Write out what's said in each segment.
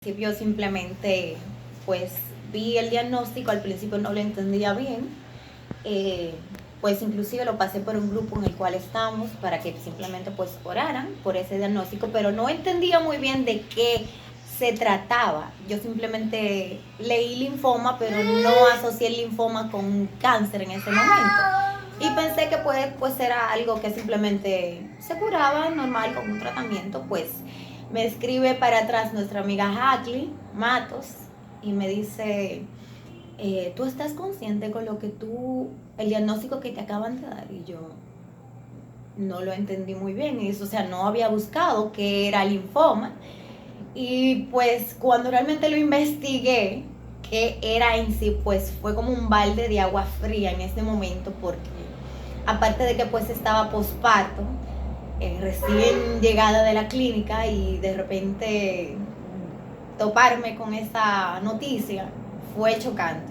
Principio simplemente pues vi el diagnóstico, al principio no lo entendía bien, eh, pues inclusive lo pasé por un grupo en el cual estamos para que simplemente pues oraran por ese diagnóstico, pero no entendía muy bien de qué se trataba. Yo simplemente leí linfoma, pero no asocié el linfoma con cáncer en ese momento. Y pensé que pues era algo que simplemente se curaba normal con un tratamiento. Pues me escribe para atrás nuestra amiga Jacqueline Matos y me dice, ¿tú estás consciente con lo que el diagnóstico que te acaban de dar? Y yo no lo entendí muy bien, o sea, no había buscado qué era linfoma. Y pues cuando realmente lo investigué, qué era en sí, pues fue como un balde de agua fría en ese momento, porque aparte de que pues estaba posparto, recién llegada de la clínica, y de repente toparme con esa noticia fue chocante.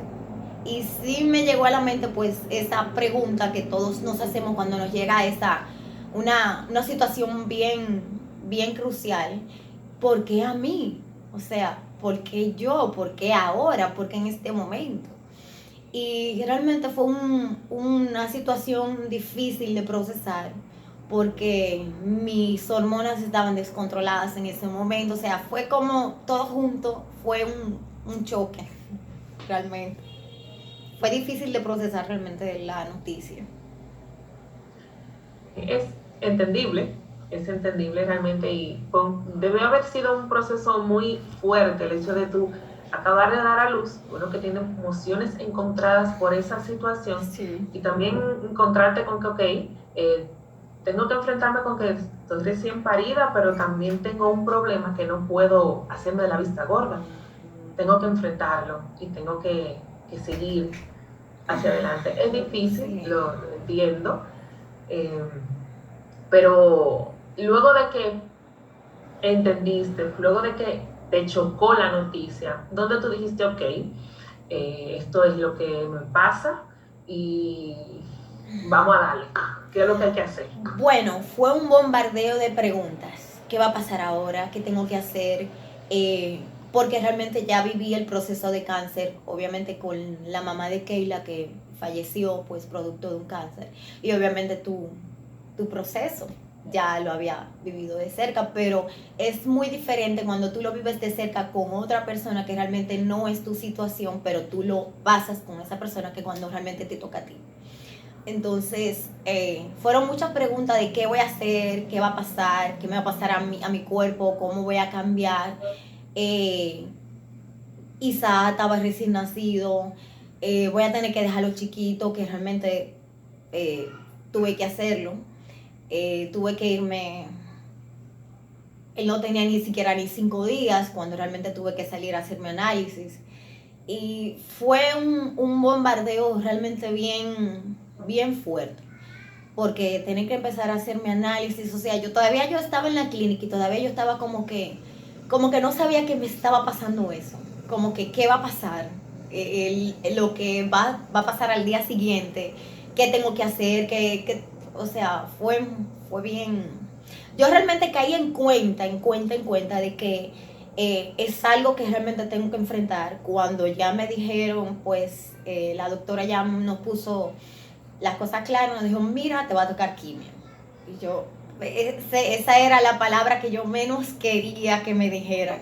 Y sí me llegó a la mente pues esa pregunta que todos nos hacemos cuando nos llega una situación bien crucial. ¿Por qué a mí? O sea, ¿por qué yo? ¿Por qué ahora? ¿Por qué en este momento? Y realmente fue una situación difícil de procesar porque mis hormonas estaban descontroladas en ese momento. O sea, fue como todo junto, fue un choque, realmente. Fue difícil de procesar realmente la noticia. Es es entendible realmente y debe haber sido un proceso muy fuerte el hecho de tú acabar de dar a luz, bueno, que tiene emociones encontradas por esa situación Sí. y también encontrarte con que, ok, tengo que enfrentarme con que estoy recién parida, pero también tengo un problema que no puedo hacerme de la vista gorda. Tengo que enfrentarlo y tengo que seguir hacia adelante. Es difícil, Sí. lo entiendo. Eh, pero luego de que entendiste, luego de que te chocó la noticia, donde tú dijiste, ok, esto es lo que me pasa y vamos a darle, ¿qué es lo que hay que hacer? Bueno, fue un bombardeo de preguntas. ¿Qué va a pasar ahora? ¿Qué tengo que hacer? Eh, Porque realmente ya viví el proceso de cáncer, obviamente con la mamá de Keila que falleció pues producto de un cáncer. Y obviamente tu proceso ya lo había vivido de cerca, pero es muy diferente cuando tú lo vives de cerca con otra persona que realmente no es tu situación, pero tú lo pasas con esa persona que cuando realmente te toca a ti. Entonces, fueron muchas preguntas de qué voy a hacer, qué va a pasar, qué me va a pasar a mi cuerpo, cómo voy a cambiar. Eh, Isa estaba recién nacido, voy a tener que dejarlo chiquito, que realmente eh, tuve que hacerlo. Tuve que irme, él no tenía ni siquiera ni 5 días cuando realmente tuve que salir a hacerme análisis. Y fue un bombardeo realmente bien fuerte porque tenía que empezar a hacer mi análisis. O sea, yo estaba en la clínica y todavía yo estaba como que no sabía que me estaba pasando eso, como que qué va a pasar, lo que va a pasar al día siguiente, qué tengo que hacer, o sea, fue bien. Yo realmente caí en cuenta de que es algo que realmente tengo que enfrentar. Cuando ya me dijeron, pues la doctora ya nos puso las cosas claras, nos dijo, mira, te va a tocar quimio. Y yo, esa era la palabra que yo menos quería que me dijeran.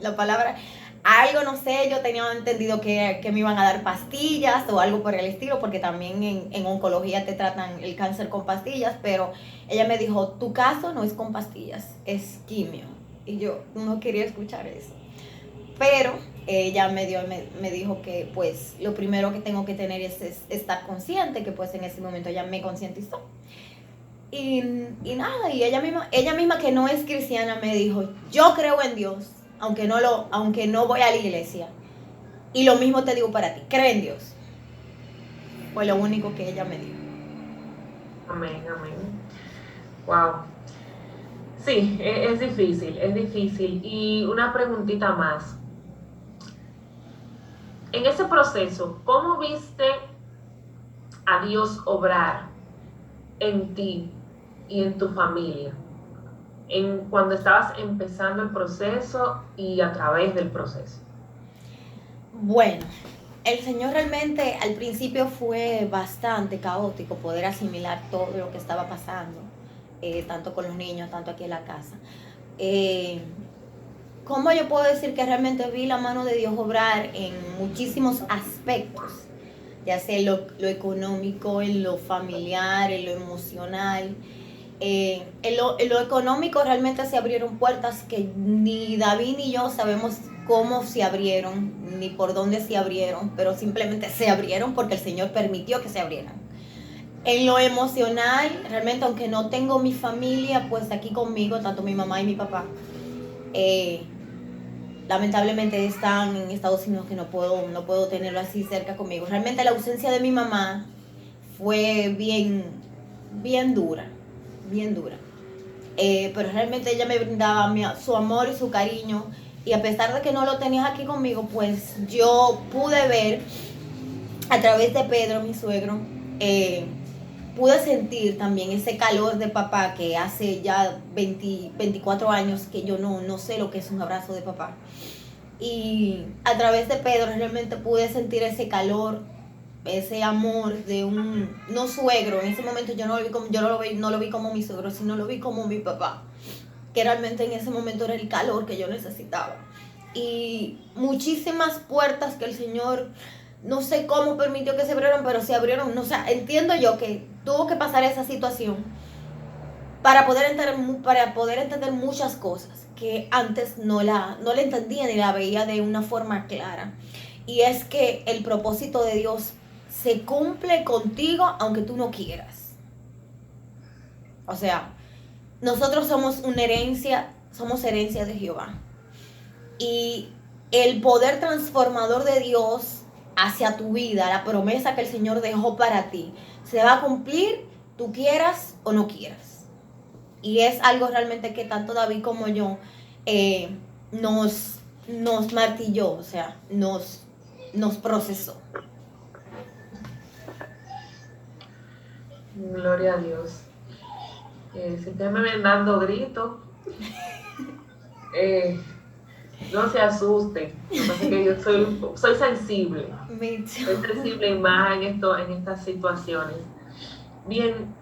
La palabra, algo, no sé, yo tenía entendido que me iban a dar pastillas o algo por el estilo, porque también en oncología te tratan el cáncer con pastillas, pero ella me dijo, tu caso no es con pastillas, es quimio. Y yo no quería escuchar eso. Pero ella me dijo que pues lo primero que tengo que tener es estar consciente, que pues en ese momento ella me concientizó. Y nada, y ella misma que no es cristiana me dijo, yo creo en Dios, aunque no voy a la iglesia. Y lo mismo te digo para ti, cree en Dios. Fue lo único que ella me dijo. Amén, amén. Wow. Sí, es difícil. Y una preguntita más. En ese proceso, ¿cómo viste a Dios obrar en ti y en tu familia? cuando estabas empezando el proceso y a través del proceso? Bueno, el Señor realmente al principio fue bastante caótico poder asimilar todo lo que estaba pasando, tanto con los niños, tanto aquí en la casa. Eh, ¿Cómo yo puedo decir que realmente vi la mano de Dios obrar en muchísimos aspectos? Ya sea en lo económico, en lo familiar, en lo emocional. En lo económico realmente se abrieron puertas que ni David ni yo sabemos cómo se abrieron, ni por dónde se abrieron, pero simplemente se abrieron porque el Señor permitió que se abrieran. En lo emocional, realmente aunque no tengo mi familia pues aquí conmigo, tanto mi mamá y mi papá, eh, lamentablemente están en Estados Unidos, que no puedo tenerlo así cerca conmigo. Realmente la ausencia de mi mamá fue bien dura, bien dura. Pero realmente ella me brindaba su amor y su cariño, y a pesar de que no lo tenías aquí conmigo, pues yo pude ver a través de Pedro, mi suegro, eh, pude sentir también ese calor de papá que hace ya 24 años que yo no sé lo que es un abrazo de papá. Y a través de Pedro realmente pude sentir ese calor, ese amor de un no suegro. En ese momento yo no lo vi como mi suegro, sino lo vi como mi papá, que realmente en ese momento era el calor que yo necesitaba. Y muchísimas puertas que el Señor, no sé cómo permitió que se abrieran, pero se abrieron. O sea, entiendo yo que tuvo que pasar esa situación para poder entender muchas cosas que antes no la entendía ni la veía de una forma clara. Y es que el propósito de Dios se cumple contigo aunque tú no quieras. O sea, nosotros somos herencia de Jehová. Y el poder transformador de Dios hacia tu vida, la promesa que el Señor dejó para ti, se va a cumplir, tú quieras o no quieras. Y es algo realmente que tanto David como yo eh, nos martilló, o sea, nos procesó. Gloria a Dios. Si ustedes me ven dando gritos, eh, no se asusten. Lo que pasa es que yo soy sensible. Soy sensible más en estas situaciones. Bien.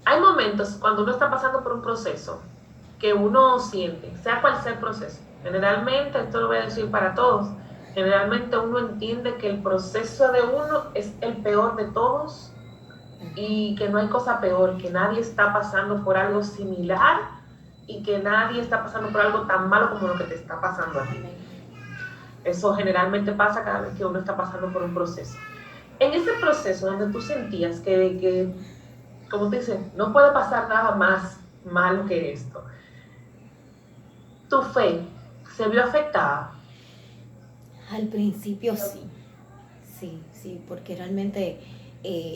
Hay momentos cuando uno está pasando por un proceso que uno siente, sea cual sea el proceso. Generalmente, esto lo voy a decir para todos, generalmente uno entiende que el proceso de uno es el peor de todos y que no hay cosa peor, que nadie está pasando por algo similar y que nadie está pasando por algo tan malo como lo que te está pasando a ti. Eso generalmente pasa cada vez que uno está pasando por un proceso. En ese proceso donde tú sentías que como te dicen, no puede pasar nada más malo que esto, tu fe se vio afectada. Al principio sí, sí, porque realmente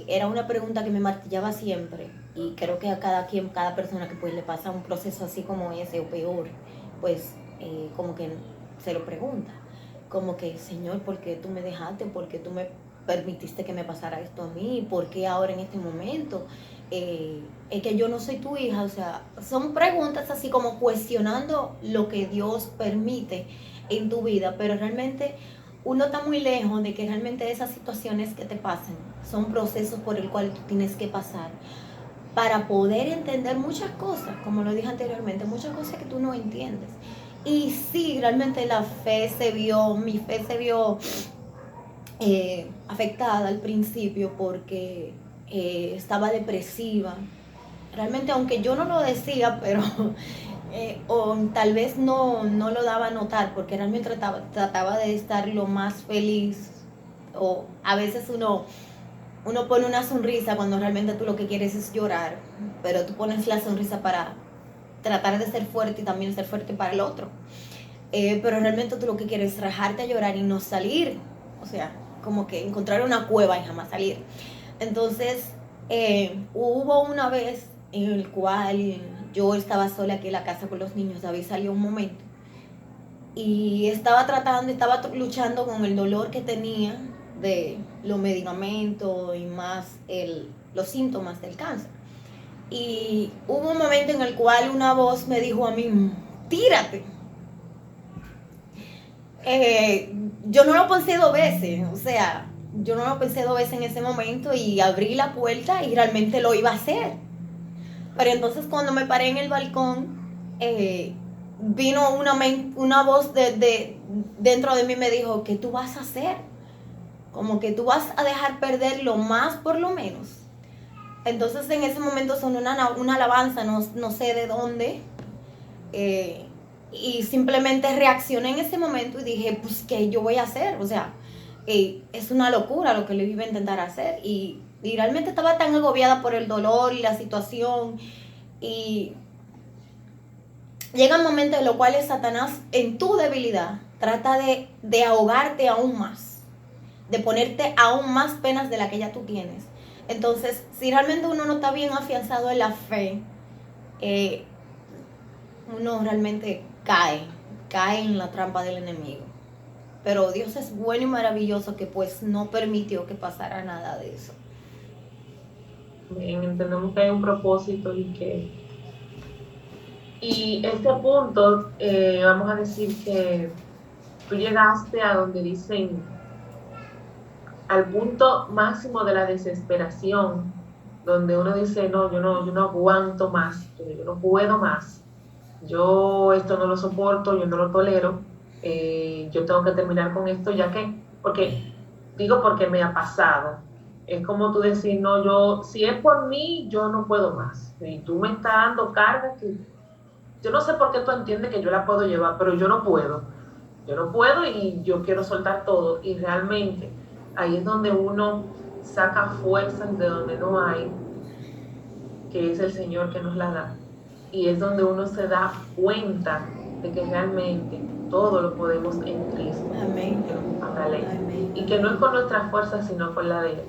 era una pregunta que me martillaba siempre, y creo que a cada persona que pues le pasa un proceso así como ese o peor, pues como que se lo pregunta, como que Señor, ¿por qué tú me dejaste? ¿Por qué tú me permitiste que me pasara esto a mí? ¿Por qué ahora en este momento? Es que yo no soy tu hija. O sea, son preguntas así como cuestionando lo que Dios permite en tu vida, pero realmente uno está muy lejos de que realmente esas situaciones que te pasen son procesos por el cual tú tienes que pasar para poder entender muchas cosas, como lo dije anteriormente, muchas cosas que tú no entiendes. Y sí, realmente mi fe se vio afectada al principio porque estaba depresiva. Realmente, aunque yo no lo decía, pero o tal vez no lo daba a notar, porque realmente trataba de estar lo más feliz. O a veces uno pone una sonrisa cuando realmente tú lo que quieres es llorar, pero tú pones la sonrisa para tratar de ser fuerte y también ser fuerte para el otro. Pero realmente tú lo que quieres es rajarte a llorar y no salir. O sea, como que encontrar una cueva y jamás salir. Entonces, hubo una vez en el cual yo estaba sola aquí en la casa con los niños. David salió un momento y estaba luchando con el dolor que tenía de los medicamentos y más los síntomas del cáncer. Y hubo un momento en el cual una voz me dijo a mí, tírate. Yo no lo pensé 2 veces, o sea, yo no lo pensé 2 veces en ese momento y abrí la puerta y realmente lo iba a hacer. Pero entonces cuando me paré en el balcón, vino una voz dentro de mí y me dijo, ¿qué tú vas a hacer? Como que tú vas a dejar perder lo más por lo menos. Entonces en ese momento sonó una alabanza, no sé de dónde, y simplemente reaccioné en ese momento y dije, pues, ¿qué yo voy a hacer? O sea, es una locura lo que le iba a intentar hacer. Y realmente estaba tan agobiada por el dolor y la situación. Y llega un momento en lo cual Satanás, en tu debilidad, trata de ahogarte aún más, de ponerte aún más penas de la que ya tú tienes. Entonces, si realmente uno no está bien afianzado en la fe, uno realmente cae en la trampa del enemigo. Pero Dios es bueno y maravilloso que pues no permitió que pasara nada de eso. Bien, entendemos que hay un propósito y este punto, vamos a decir que tú llegaste a donde dicen, al punto máximo de la desesperación, donde uno dice, no, yo no aguanto más, yo no puedo más, yo esto no lo soporto, yo no lo tolero, yo tengo que terminar con esto, porque me ha pasado. Es como tú decir, no, si es por mí, yo no puedo más. Y tú me estás dando carga que yo no sé por qué tú entiendes que yo la puedo llevar, pero yo no puedo. Yo no puedo y yo quiero soltar todo. Y realmente ahí es donde uno saca fuerzas de donde no hay, que es el Señor que nos la da. Y es donde uno se da cuenta de que realmente todo lo podemos en Cristo. Amén. Que nos fortalece. Y que no es con nuestras fuerzas, sino con la de Él.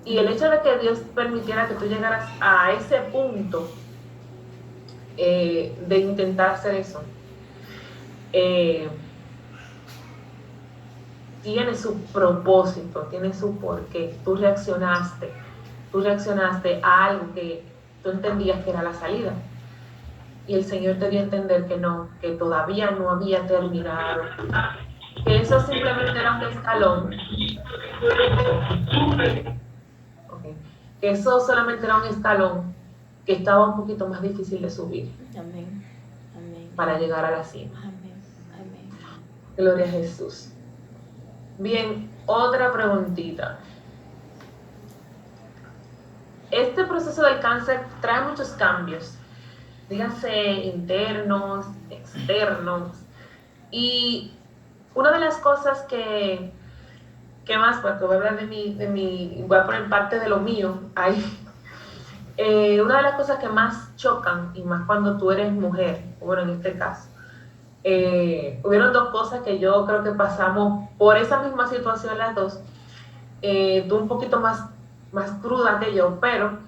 Y el hecho de que Dios permitiera que tú llegaras a ese punto de intentar hacer eso, tiene su propósito, tiene su porqué. Tú reaccionaste a algo que tú entendías que era la salida. Y el Señor te dio a entender que no, que todavía no había terminado, que eso simplemente era un escalón. Okay. Que eso solamente era un escalón que estaba un poquito más difícil de subir. Amén. Amén. Para llegar a la cima. Amén. Amén. Gloria a Jesús. Bien, otra preguntita. Este proceso del cáncer trae muchos cambios, díganse internos, externos, y una de las cosas que más, porque voy a hablar voy a poner parte de lo mío ahí. Una de las cosas que más chocan, y más cuando tú eres mujer, bueno, en este caso, hubieron 2 cosas que yo creo que pasamos por esa misma situación las dos. Tú un poquito más cruda que yo, pero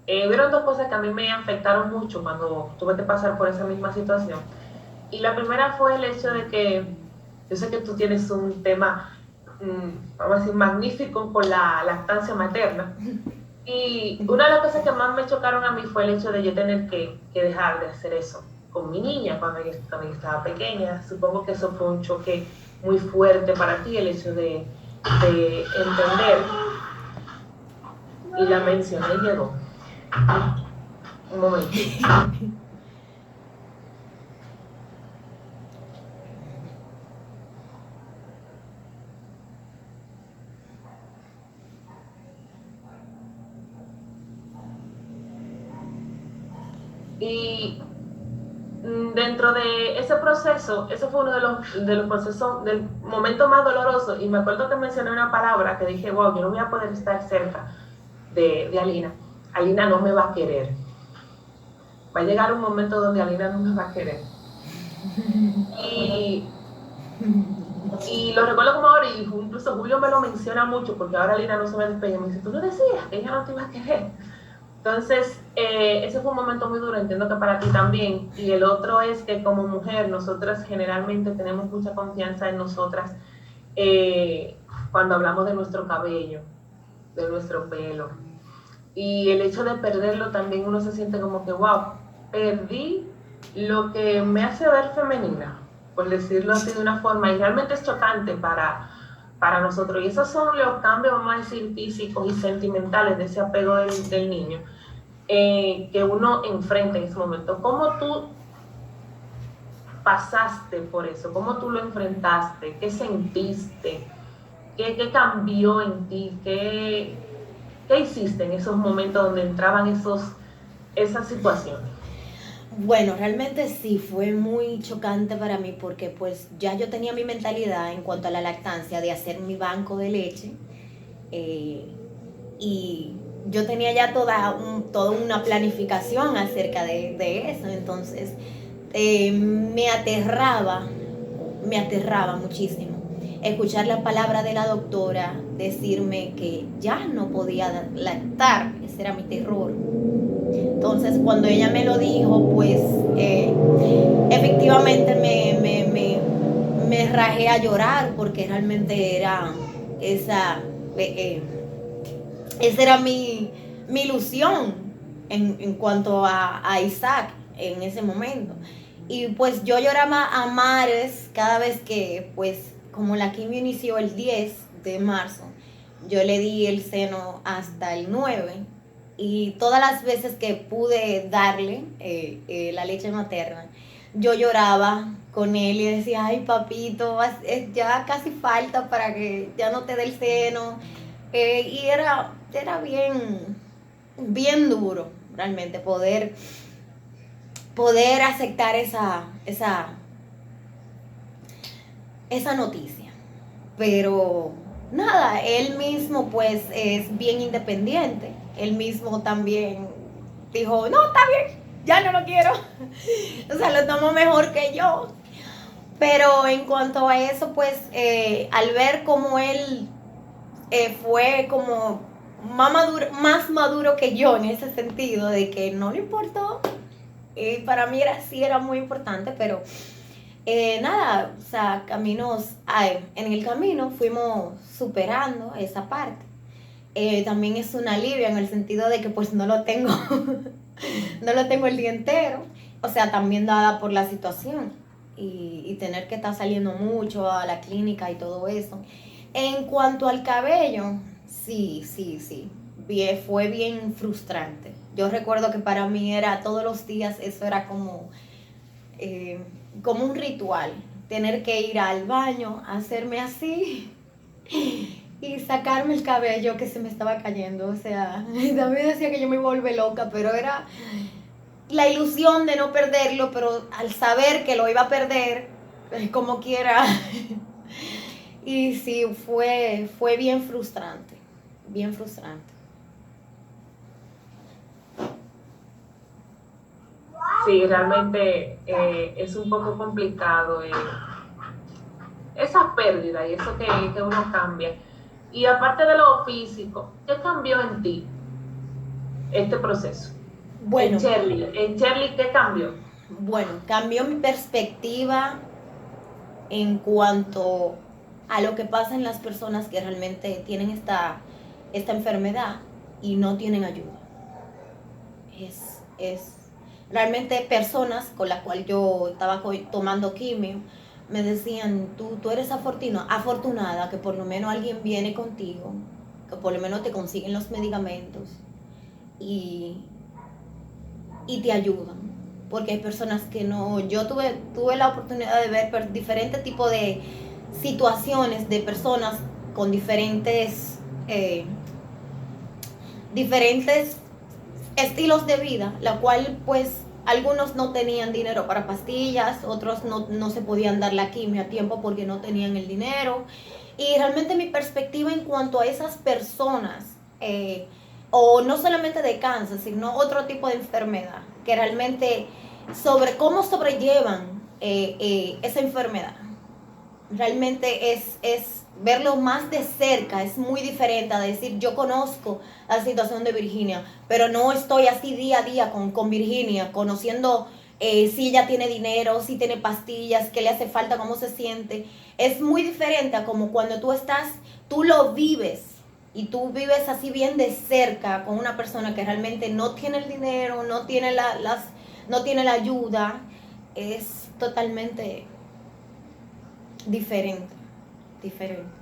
hubieron 2 cosas que a mí me afectaron mucho cuando tuve que pasar por esa misma situación. Y la primera fue el hecho de que yo sé que tú tienes un tema, vamos a decir, magnífico con la lactancia materna. Y una de las cosas que más me chocaron a mí fue el hecho de yo tener que dejar de hacer eso con mi niña cuando yo estaba pequeña. Supongo que eso fue un choque muy fuerte para ti, el hecho de entender. Y la mencioné y llegó. Un momento. Y dentro de ese proceso, ese fue uno de los procesos, del momento más doloroso. Y me acuerdo que mencioné una palabra que dije, wow, yo no voy a poder estar cerca de Alina. Alina no me va a querer. Va a llegar un momento donde Alina no me va a querer. Y lo recuerdo como ahora, y incluso Julio me lo menciona mucho, porque ahora Alina no se me despega. Me dice, tú no decías que ella no te iba a querer. Entonces, ese fue un momento muy duro, entiendo que para ti también. Y el otro es que como mujer, nosotras generalmente tenemos mucha confianza en nosotras. cuando hablamos de nuestro cabello, de nuestro pelo. Y el hecho de perderlo también uno se siente como que, wow, perdí lo que me hace ver femenina, por decirlo así de una forma, y realmente es chocante para nosotros. Y esos son los cambios, vamos a decir, físicos y sentimentales de ese apego del niño que uno enfrenta en ese momento. ¿Cómo tú pasaste por eso? ¿Cómo tú lo enfrentaste? ¿Qué sentiste? ¿Qué cambió en ti? ¿Qué hiciste en esos momentos donde entraban esas situaciones? Bueno, realmente sí, fue muy chocante para mí porque pues ya yo tenía mi mentalidad en cuanto a la lactancia de hacer mi banco de leche eh, y yo tenía ya toda una planificación acerca de eso, entonces me aterraba muchísimo escuchar la palabra de la doctora decirme que ya no podía lactar, ese era mi terror. Entonces, cuando ella me lo dijo, pues efectivamente me rajé a llorar porque realmente era esa, eh, esa era mi ilusión en cuanto a Isaac en ese momento. Y pues yo lloraba a mares cada vez que, pues, como la quimio inició el 10 de marzo, yo le di el seno hasta el 9 y todas las veces que pude darle la leche materna, yo lloraba con él y decía, ay papito, ya casi falta para que ya no te dé el seno. Y era bien duro realmente poder aceptar esa noticia. Pero nada, él mismo pues es bien independiente. Él mismo también dijo, no, está bien, ya no lo quiero. O sea, lo tomo mejor que yo. Pero en cuanto a eso, pues al ver cómo él fue como más maduro que yo en ese sentido, de que no le importó, para mí sí era muy importante, pero nada, o sea, en el camino fuimos superando esa parte. También es un alivio en el sentido de que pues no lo tengo, no lo tengo el día entero, o sea, también dada por la situación y tener que estar saliendo mucho a la clínica y todo eso. En cuanto al cabello, sí, fue bien frustrante. Yo recuerdo que para mí era todos los días, eso era eh, como un ritual, tener que ir al baño, hacerme así y sacarme el cabello que se me estaba cayendo. O sea, David decía que yo me iba a volver loca, pero era la ilusión de no perderlo, pero al saber que lo iba a perder, como quiera. Y sí, fue bien frustrante, bien frustrante. Sí, realmente es un poco complicado esa pérdida y eso que uno cambia. Y aparte de lo físico, ¿qué cambió en ti este proceso? Bueno, En Shirley, ¿qué cambió? bueno, cambió mi perspectiva en cuanto a lo que pasa en las personas que realmente tienen esta enfermedad y no tienen ayuda. Es realmente personas con las cuales yo estaba tomando quimio me decían, tú eres afortunada que por lo menos alguien viene contigo, que por lo menos te consiguen los medicamentos y, y te ayudan. Porque hay personas que no, yo tuve la oportunidad de ver diferentes tipos de situaciones de personas con diferentes estilos de vida, la cual pues algunos no tenían dinero para pastillas, otros no se podían dar la quimio a tiempo porque no tenían el dinero. Y realmente mi perspectiva en cuanto a esas personas, o no solamente de cáncer, sino otro tipo de enfermedad, que realmente sobre cómo sobrellevan esa enfermedad, realmente es verlo más de cerca, es muy diferente a decir yo conozco la situación de Virginia, pero no estoy así día a día con Virginia, conociendo si ella tiene dinero, si tiene pastillas, qué le hace falta, cómo se siente. Es muy diferente a como cuando tú lo vives y tú vives así bien de cerca con una persona que realmente no tiene el dinero, no tiene no tiene la ayuda. Es totalmente diferente, diferente.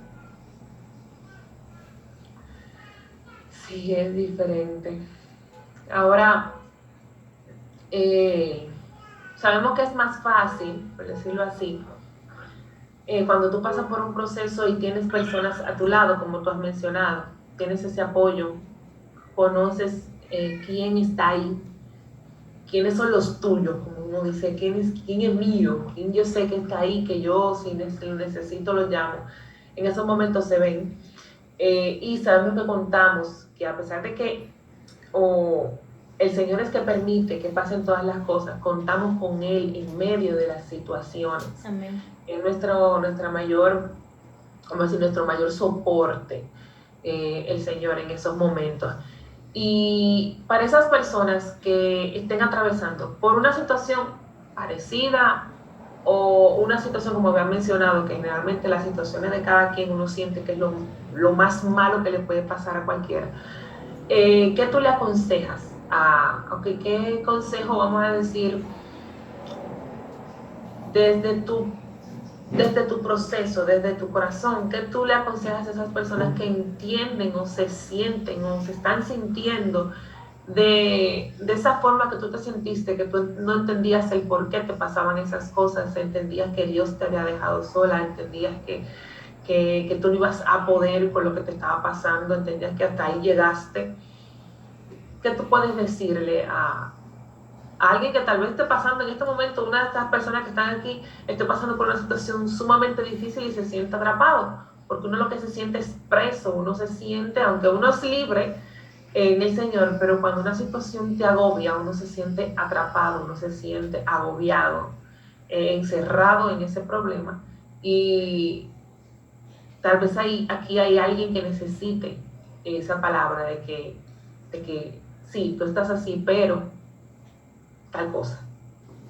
Sí, es diferente. Ahora, eh, sabemos que es más fácil, por decirlo así, cuando tú pasas por un proceso y tienes personas a tu lado, como tú has mencionado, tienes ese apoyo, conoces quién está ahí, quiénes son los tuyos, como uno dice, quién es mío, quién yo sé que está ahí, que yo si necesito lo llamo. En esos momentos se ven. Y sabemos que contamos que a pesar de que el Señor es que permite que pasen todas las cosas, contamos con Él en medio de las situaciones. Amén. Es nuestra mayor, como decir, nuestro mayor soporte, el Señor en esos momentos. Y para esas personas que estén atravesando por una situación parecida o una situación como había mencionado, que generalmente las situaciones de cada quien uno siente que es lo más malo que le puede pasar a cualquiera, ¿qué tú le aconsejas? ¿Qué consejo vamos a decir desde tu proceso, desde tu corazón? ¿Qué tú le aconsejas a esas personas que entienden o se sienten o se están sintiendo de esa forma que tú te sentiste, que tú no entendías el por qué te pasaban esas cosas, entendías que Dios te había dejado sola, entendías que tú no ibas a poder con lo que te estaba pasando, entendías que hasta ahí llegaste? ¿Qué tú puedes decirle a alguien que tal vez esté pasando en este momento, una de estas personas que están aquí, esté pasando por una situación sumamente difícil y se siente atrapado? Porque uno lo que se siente es preso, uno se siente, aunque uno es libre en el Señor, pero cuando una situación te agobia, uno se siente atrapado, uno se siente agobiado, encerrado en ese problema. Y tal vez aquí hay alguien que necesite esa palabra de que sí, tú estás así, pero tal cosa.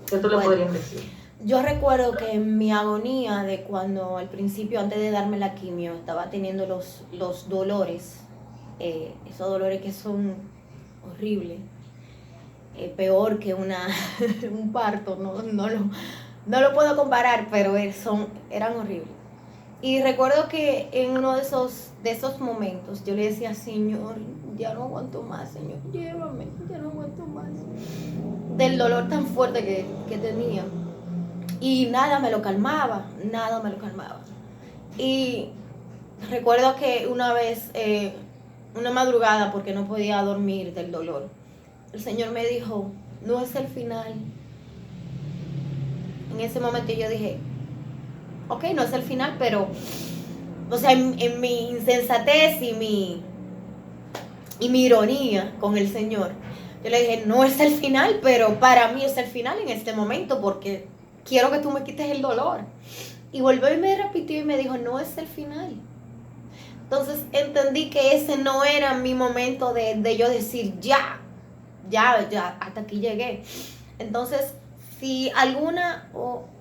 ¿Qué tú le Bueno, podrías decir? yo recuerdo que en mi agonía de cuando al principio, antes de darme la quimio, estaba teniendo los dolores, esos dolores que son horribles, peor que un parto, no lo puedo comparar, pero eran horribles. Y recuerdo que en uno de esos momentos yo le decía, Señor, ya no aguanto más, Señor, llévame, ya no aguanto más. Del dolor tan fuerte que tenía. Y nada me lo calmaba, nada me lo calmaba. Y recuerdo que una vez, una madrugada, porque no podía dormir del dolor, el Señor me dijo, no es el final. En ese momento yo dije, ok, no es el final, pero, o sea, en mi insensatez y mi ironía con el Señor, yo le dije, no es el final, pero para mí es el final en este momento, porque quiero que tú me quites el dolor. Y volvió y me repitió y me dijo, no es el final. Entonces entendí que ese no era mi momento de yo decir, ya, hasta aquí llegué. Entonces, si alguna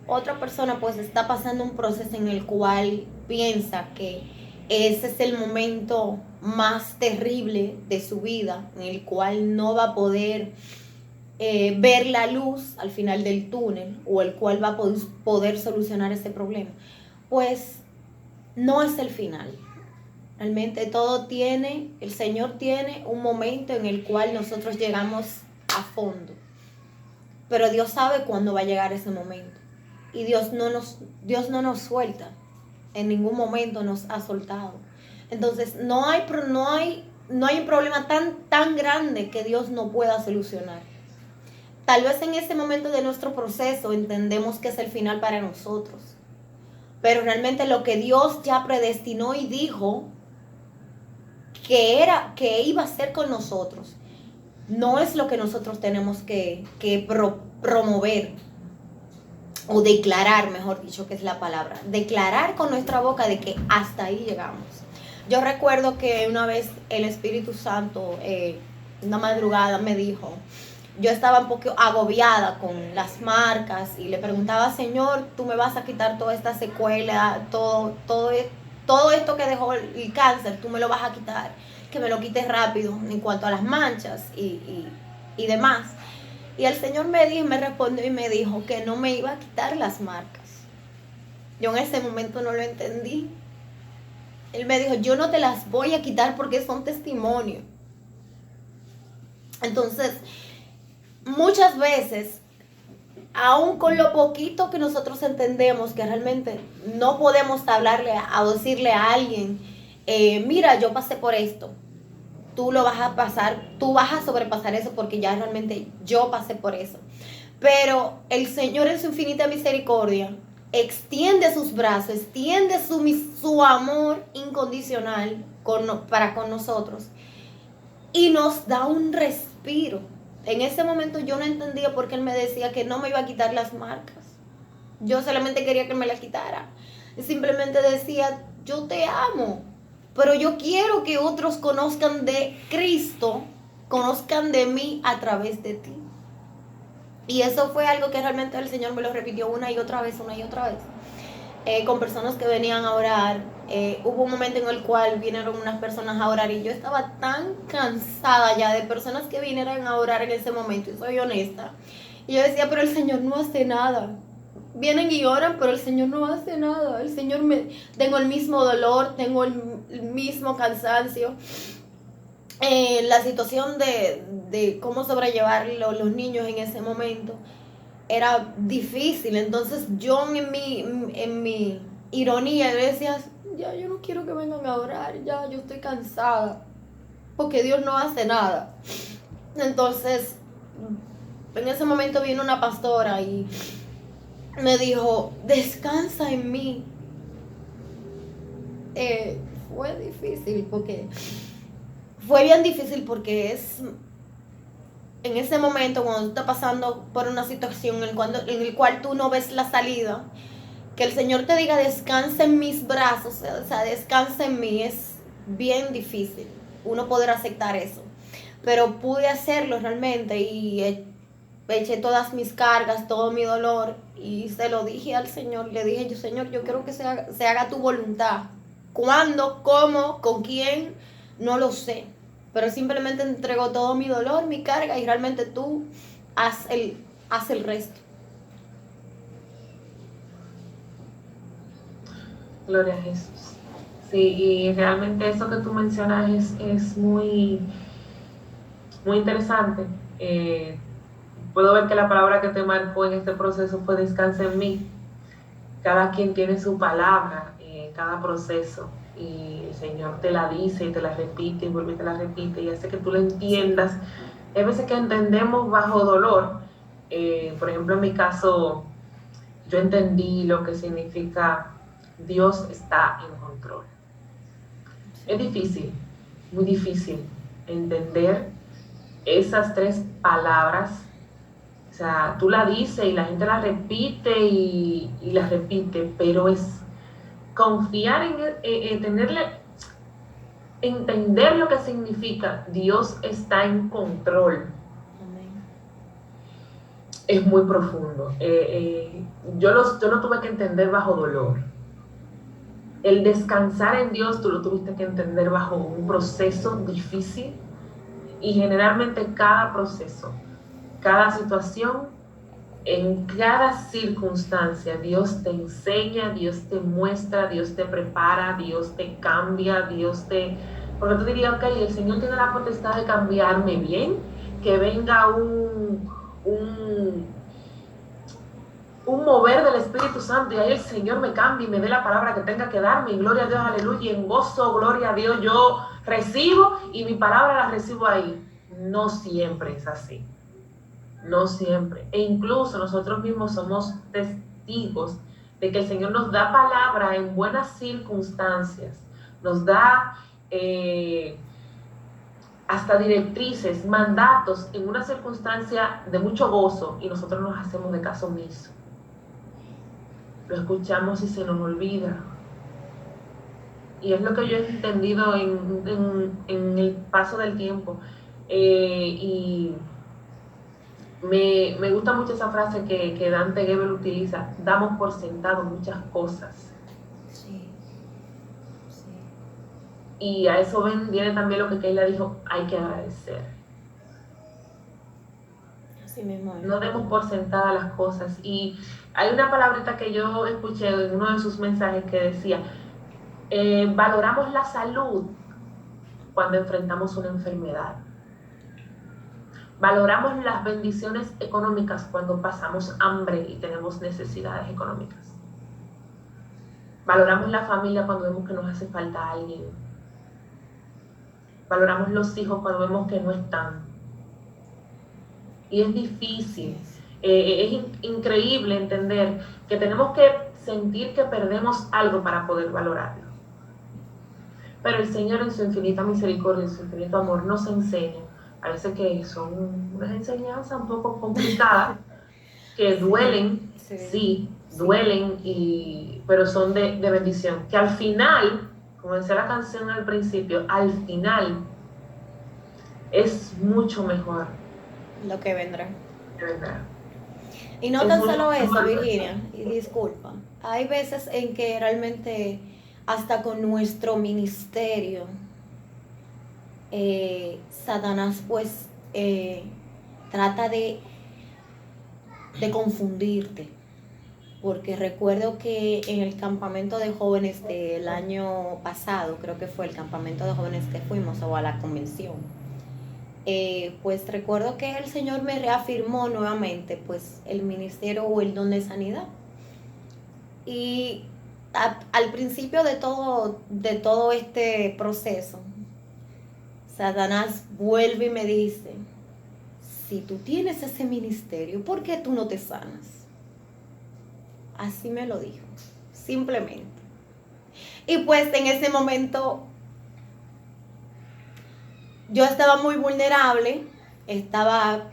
otra persona pues está pasando un proceso en el cual piensa que ese es el momento más terrible de su vida, en el cual no va a poder ver la luz al final del túnel, o el cual va a poder solucionar ese problema, pues no es el final. Realmente el Señor tiene un momento en el cual nosotros llegamos a fondo, pero Dios sabe cuándo va a llegar ese momento, y Dios no nos suelta, en ningún momento nos ha soltado. Entonces no hay un problema tan grande que Dios no pueda solucionar. Tal vez en ese momento de nuestro proceso entendemos que es el final para nosotros, pero realmente lo que Dios ya predestinó y dijo que iba a ser con nosotros, no es lo que nosotros tenemos que promover o declarar, mejor dicho, que es la palabra, declarar con nuestra boca de que hasta ahí llegamos. Yo recuerdo que una vez el Espíritu Santo, una madrugada, me dijo, yo estaba un poco agobiada con las marcas y le preguntaba, Señor, tú me vas a quitar toda esta secuela, todo esto que dejó el cáncer, tú me lo vas a quitar, que me lo quites rápido en cuanto a las manchas y demás. Y el Señor me respondió y me dijo que no me iba a quitar las marcas. Yo en ese momento no lo entendí. Él me dijo, yo no te las voy a quitar porque son testimonio. Entonces, muchas veces, aun con lo poquito que nosotros entendemos, que realmente no podemos hablarle o decirle a alguien, mira, yo pasé por esto, tú lo vas a pasar, tú vas a sobrepasar eso porque ya realmente yo pasé por eso. Pero el Señor en su infinita misericordia extiende sus brazos, extiende su amor incondicional para con nosotros y nos da un respiro. En ese momento yo no entendía por qué Él me decía que no me iba a quitar las marcas. Yo solamente quería que me las quitara. Y simplemente decía, yo te amo, pero yo quiero que otros conozcan de Cristo, conozcan de mí a través de ti. Y eso fue algo que realmente el Señor me lo repitió una y otra vez, con personas que venían a orar. Hubo un momento en el cual vinieron unas personas a orar y yo estaba tan cansada ya de personas que vinieran a orar en ese momento, y soy honesta. Y yo decía, pero el Señor no hace nada. Vienen y oran, pero el Señor no hace nada. Tengo el mismo dolor, tengo el mismo cansancio. La situación de cómo sobrellevar los niños en ese momento era difícil. Entonces yo en mi ironía yo decía, ya yo no quiero que vengan a orar, ya yo estoy cansada, porque Dios no hace nada. Entonces en ese momento vino una pastora y me dijo, descansa en mí. Fue difícil porque fue bien difícil porque en ese momento cuando tú estás pasando por una situación en el cual tú no ves la salida, que el Señor te diga descansa en mis brazos, o sea, descansa en mí, es bien difícil uno poder aceptar eso. Pero pude hacerlo realmente y eché todas mis cargas, todo mi dolor y se lo dije al Señor. Le dije, yo Señor, yo quiero que se haga tu voluntad. ¿Cuándo? ¿Cómo? ¿Con quién? No lo sé. Pero simplemente entregó todo mi dolor, mi carga y realmente tú haz el resto. Gloria a Jesús. Sí, y realmente eso que tú mencionas es muy, muy interesante. Puedo ver que la palabra que te marcó en este proceso fue descansa en mí. Cada quien tiene su palabra en cada proceso y el Señor te la dice y te la repite y vuelve y te la repite y hace que tú la entiendas. Hay veces que entendemos bajo dolor. Por ejemplo, en mi caso, yo entendí lo que significa Dios está en control. Es difícil, muy difícil entender esas tres palabras. O sea, tú la dices y la gente la repite y la repite, pero es confiar en entender lo que significa Dios está en control. Es muy profundo. Yo lo tuve que entender bajo dolor. El descansar en Dios tú lo tuviste que entender bajo un proceso difícil y generalmente cada proceso, cada situación, en cada circunstancia, Dios te enseña, Dios te muestra, Dios te prepara, Dios te cambia, Porque tú dirías, ok, el Señor tiene la potestad de cambiarme bien, que venga un mover del Espíritu Santo y ahí el Señor me cambie y me dé la palabra que tenga que darme, y gloria a Dios, aleluya, y en gozo, gloria a Dios, yo recibo y mi palabra la recibo ahí. No siempre es así. No siempre. E incluso nosotros mismos somos testigos de que el Señor nos da palabra en buenas circunstancias, nos da hasta directrices, mandatos en una circunstancia de mucho gozo y nosotros nos hacemos de caso omiso. Lo escuchamos y se nos olvida. Y es lo que yo he entendido en el paso del tiempo. Y Me gusta mucho esa frase que Dante Gebel utiliza, damos por sentado muchas cosas. Sí, sí. Y a eso viene también lo que Keila dijo, hay que agradecer. Así mismo es. No demos por sentadas las cosas. Y hay una palabrita que yo escuché en uno de sus mensajes que decía, valoramos la salud cuando enfrentamos una enfermedad. Valoramos las bendiciones económicas cuando pasamos hambre y tenemos necesidades económicas. Valoramos la familia cuando vemos que nos hace falta alguien. Valoramos los hijos cuando vemos que no están. Y es difícil. Es increíble entender que tenemos que sentir que perdemos algo para poder valorarlo. Pero el Señor en su infinita misericordia, en su infinito amor, nos enseña, a veces que son unas enseñanzas un poco complicadas, que duelen, sí, duelen, pero son de bendición. Que al final, como decía la canción al principio, al final es mucho mejor Lo que vendrá. de verdad. Y no tan solo eso, Virginia, y disculpa. Hay veces en que realmente hasta con nuestro ministerio, Satanás pues trata de confundirte. Porque recuerdo que en el campamento de jóvenes del año pasado, creo que fue el campamento de jóvenes que fuimos o a la convención, pues recuerdo que el Señor me reafirmó nuevamente pues el ministerio o el don de sanidad. Y al principio de todo este proceso, Satanás vuelve y me dice, si tú tienes ese ministerio, ¿por qué tú no te sanas? Así me lo dijo, simplemente. Y pues en ese momento yo estaba muy vulnerable, estaba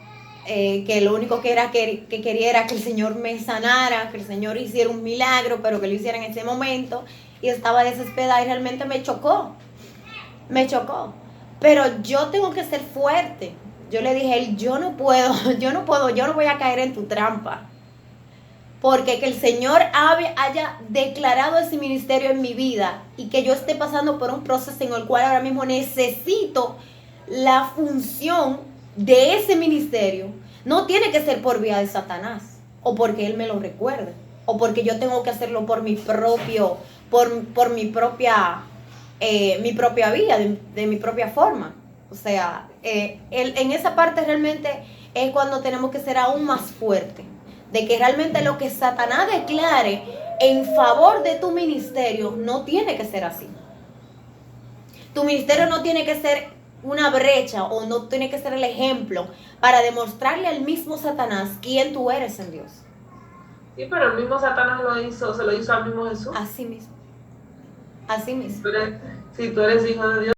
que lo único que quería era que el Señor me sanara, que el Señor hiciera un milagro, pero que lo hiciera en ese momento, y estaba desesperada y realmente me chocó. Pero yo tengo que ser fuerte. Yo le dije a él, yo no voy a caer en tu trampa. Porque que el Señor haya declarado ese ministerio en mi vida y que yo esté pasando por un proceso en el cual ahora mismo necesito la función de ese ministerio, no tiene que ser por vía de Satanás o porque él me lo recuerde o porque yo tengo que hacerlo por mi propia vía, de mi propia forma. O sea, en esa parte realmente es cuando tenemos que ser aún más fuertes, de que realmente lo que Satanás declare en favor de tu ministerio no tiene que ser así. Tu ministerio no tiene que ser una brecha o no tiene que ser el ejemplo para demostrarle al mismo Satanás quién tú eres en Dios. Sí, pero el mismo Satanás se lo hizo al mismo Jesús. Así mismo. Así mismo. Si tú eres hijo de Dios,